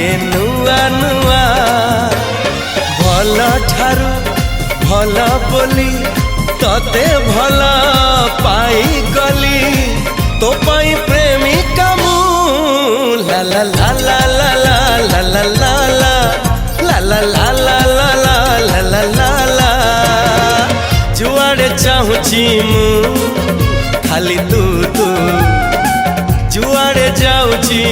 लागे नुआ नुआ भल ठारू भल बोली तते भल पाई गली तो पाई प्रेमिका मु ला ला ला ला ला ला ला ला ला ला ला ला ला ला ला ला ला जुआड़े चाहूची मु खाली तू तू जुआड़े जाऊची